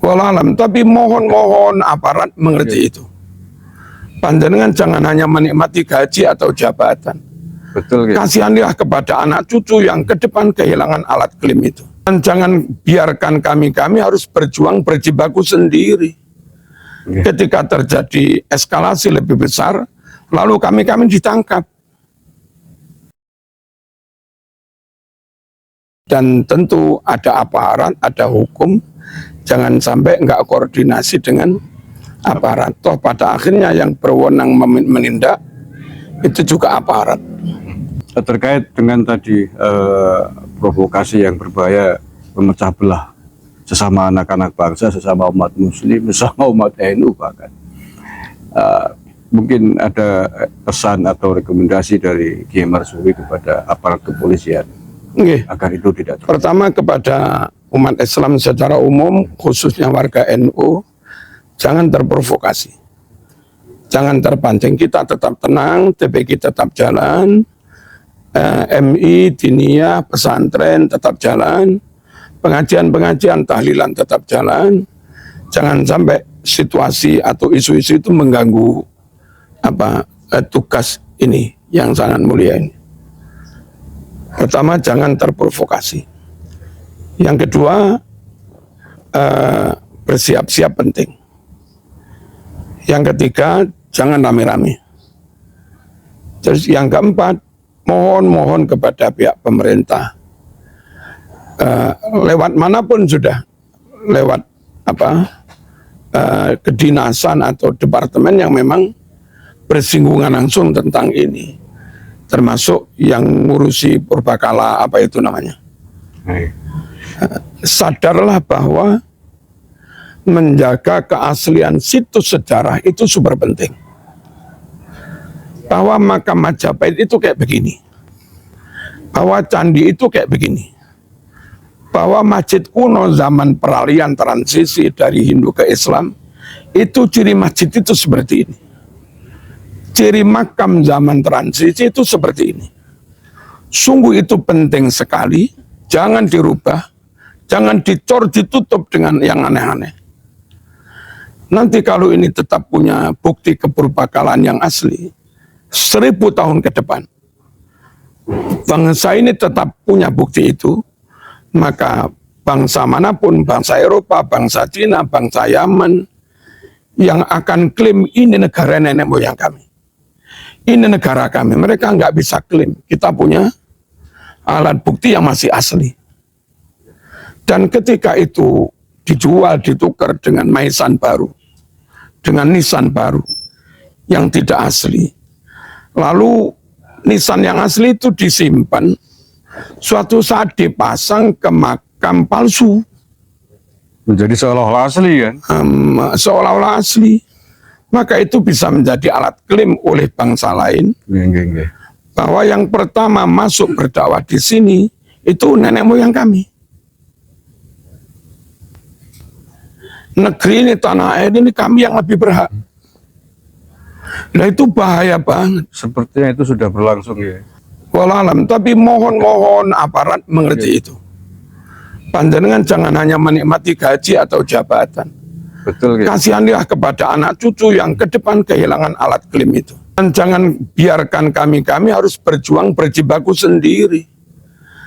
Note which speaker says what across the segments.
Speaker 1: Wallahualam, tapi mohon aparat mengerti itu. Panjenengan jangan hanya menikmati gaji atau jabatan.
Speaker 2: Betul.
Speaker 1: Kasihanlah kepada anak cucu yang ke depan kehilangan alat klaim itu. Dan jangan biarkan kami harus berjuang berjibaku sendiri. Ketika terjadi eskalasi lebih besar, lalu kami ditangkap. Dan tentu ada aparat, ada hukum. Jangan sampai nggak koordinasi dengan aparat. Toh pada akhirnya yang berwenang menindak itu juga aparat.
Speaker 2: Terkait dengan tadi provokasi yang berbahaya, memecah belah sesama anak-anak bangsa, sesama umat muslim, sesama umat NU bahkan. Mungkin ada pesan atau rekomendasi dari Kiai Marsudi kepada aparat kepolisian agar itu tidak terjadi.
Speaker 1: Pertama kepada umat Islam secara umum, khususnya warga NU, jangan terprovokasi. Jangan terpancing, kita tetap tenang, TPQ tetap jalan, MI, diniyah, pesantren tetap jalan, pengajian-pengajian, tahlilan tetap jalan. Jangan sampai situasi atau isu-isu itu mengganggu tugas ini yang sangat mulia ini. Pertama, jangan terprovokasi. Yang kedua, bersiap-siap penting. Yang ketiga, jangan rame-rame. Terus yang keempat, mohon kepada pihak pemerintah, lewat manapun sudah, lewat kedinasan atau departemen yang memang bersinggungan langsung tentang ini, termasuk yang ngurusi purbakala apa itu namanya. Sadarlah bahwa menjaga keaslian situs sejarah itu super penting. Bahwa makam Majapahit itu kayak begini, bahwa candi itu kayak begini, bahwa masjid kuno zaman peralihan transisi dari Hindu ke Islam itu ciri masjid itu seperti ini, ciri makam zaman transisi itu seperti ini. Sungguh itu penting sekali, jangan dirubah, jangan dicor ditutup dengan yang aneh-aneh. Nanti kalau ini tetap punya bukti kepurbakalaan yang asli, 1000 tahun ke depan, bangsa ini tetap punya bukti itu, maka bangsa manapun, bangsa Eropa, bangsa Cina, bangsa Yaman, yang akan klaim ini negara nenek moyang kami, ini negara kami, mereka nggak bisa klaim. Kita punya alat bukti yang masih asli. Dan ketika itu dijual, ditukar dengan Maisan baru, dengan Nisan baru, yang tidak asli, lalu nisan yang asli itu disimpan, suatu saat dipasang ke makam palsu,
Speaker 2: menjadi seolah-olah asli kan?
Speaker 1: Seolah-olah asli. Maka itu bisa menjadi alat klaim oleh bangsa lain, bahwa yang pertama masuk berdakwah di sini itu nenek moyang kami. Negeri ini, tanah air ini kami yang lebih berhak. Nah itu bahaya banget.
Speaker 2: Sepertinya itu sudah berlangsung ya.
Speaker 1: Wallahualam, tapi mohon aparat mengerti itu. Panjenengan jangan hanya menikmati gaji atau jabatan.
Speaker 2: Betul.
Speaker 1: Kasihanlah kepada anak cucu yang ke depan kehilangan alat klaim itu. Dan jangan biarkan kami harus berjuang berjibaku sendiri.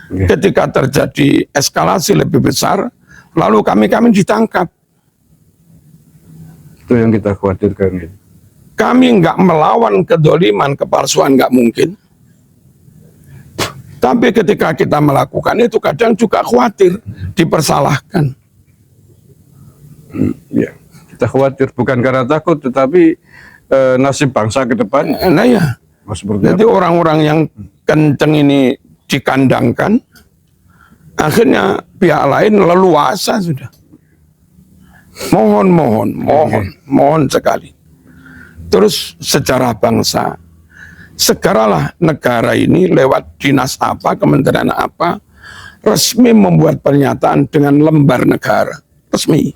Speaker 1: Ketika terjadi eskalasi lebih besar, lalu kami ditangkap.
Speaker 2: Itu yang kita khawatirkan.
Speaker 1: Kami nggak melawan kedoliman, kepalsuan nggak mungkin. Tapi ketika kita melakukan itu kadang juga khawatir dipersalahkan.
Speaker 2: Ya, kita khawatir bukan karena takut, tetapi nasib bangsa ke depan.
Speaker 1: Nah ya, jadi orang-orang yang kenceng ini dikandangkan, akhirnya pihak lain leluasa sudah. Mohon sekali. Terus sejarah bangsa, segeralah negara ini lewat dinas apa, kementerian apa, resmi membuat pernyataan dengan lembar negara, resmi.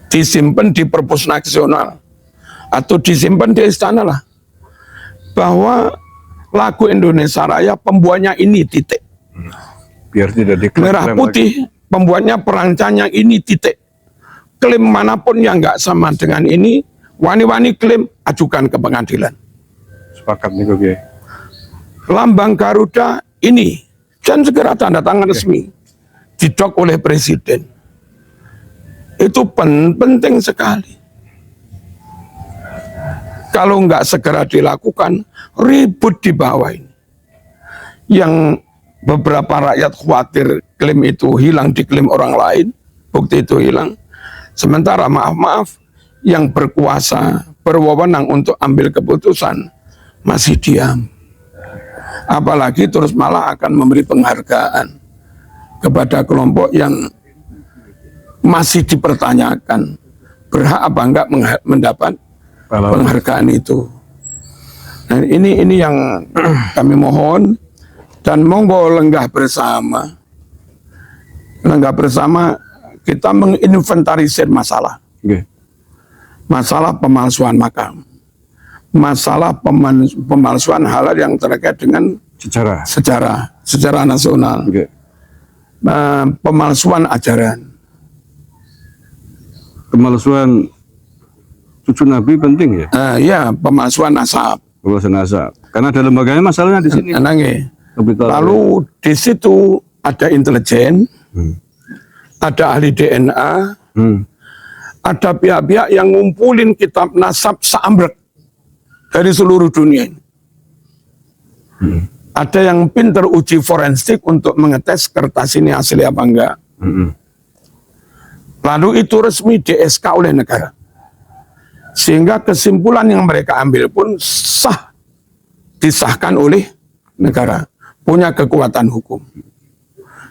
Speaker 1: Disimpan di perpus nasional, atau disimpan di istana lah, bahwa lagu Indonesia Raya pembuatnya ini titik.
Speaker 2: Biar tidak diklaim.
Speaker 1: Merah putih, pembuatnya perancangnya ini titik. klaim manapun yang nggak sama dengan ini, wani-wani klaim, ajukan ke pengadilan.
Speaker 2: Sepakat nih Kiai.
Speaker 1: Lambang Garuda ini, dan segera tanda tangan resmi, didok oleh Presiden. Itu penting sekali. Kalau nggak segera dilakukan, ribut di bawah ini. Yang beberapa rakyat khawatir klaim itu hilang, diklaim orang lain, bukti itu hilang. Sementara maaf-maaf, yang berkuasa, berwenang untuk ambil keputusan, masih diam. Apalagi terus malah akan memberi penghargaan kepada kelompok yang masih dipertanyakan berhak apa enggak mendapat penghargaan itu. Dan ini yang kami mohon, dan monggo lenggah bersama kita menginventarisir masalah. Masalah pemalsuan makam, masalah pemalsuan halal yang terkait dengan sejarah nasional, pemalsuan ajaran. Pemalsuan
Speaker 2: Cucu Nabi penting ya?
Speaker 1: Ya, pemalsuan nasab.
Speaker 2: Pemalsuan nasab. Karena ada lembaganya masalahnya di sini.
Speaker 1: Lalu di situ ada intelijen, ada ahli DNA, ada pihak-pihak yang ngumpulin kitab nasab seambrek dari seluruh dunia ini. Ada yang pinter uji forensik untuk mengetes kertas ini asli apa enggak. Lalu itu resmi di-SK oleh negara. Sehingga kesimpulan yang mereka ambil pun sah, disahkan oleh negara, punya kekuatan hukum.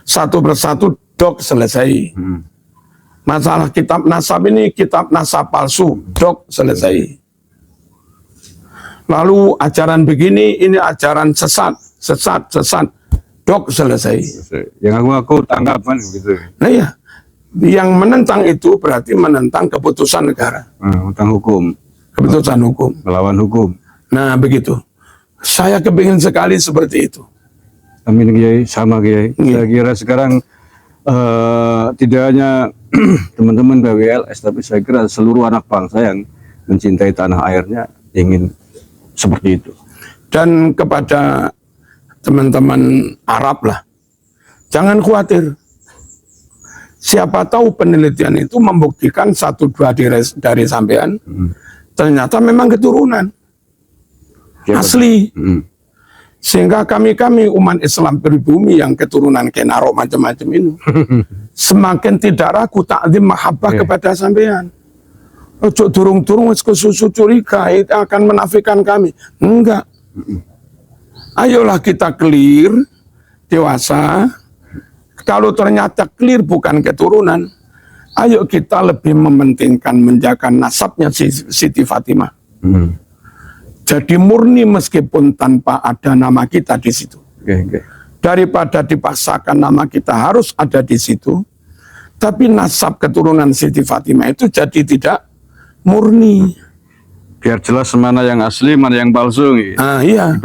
Speaker 1: Satu persatu dok selesai. Masalah kitab nasab ini kitab nasab palsu, dok selesai. Lalu ajaran begini, ini ajaran sesat, dok selesai.
Speaker 2: Yang aku tanggapan gitu.
Speaker 1: Nah ya, yang menentang itu berarti menentang keputusan negara.
Speaker 2: Menentang hukum.
Speaker 1: Keputusan hukum.
Speaker 2: Melawan hukum.
Speaker 1: Nah begitu. Saya kepingin sekali seperti itu.
Speaker 2: Amin Kiai, sama Kiai. Saya kira sekarang tidak hanya teman-teman BWLS, tapi saya kira seluruh anak bangsa yang mencintai tanah airnya ingin seperti itu. Dan kepada teman-teman Arab lah, jangan khawatir. Siapa tahu penelitian itu membuktikan 1-2 dari sampean ternyata memang keturunan asli. Sehingga kami umat Islam pribumi yang keturunan Kenaro macam-macam ini semakin tidak ragu takzim mahabbah kepada sampean. Ojo durung-durung wis kesusu curiga itu akan menafikan kami. Enggak. Ayolah kita clear, dewasa. Kalau ternyata clear bukan keturunan, ayo kita lebih mementingkan menjaga nasabnya Siti Fatimah. Jadi murni meskipun tanpa ada nama kita di situ. Daripada dipaksakan nama kita harus ada di situ, tapi nasab keturunan Siti Fatimah itu jadi tidak murni. Biar jelas mana yang asli, mana yang palsu.
Speaker 1: Iya.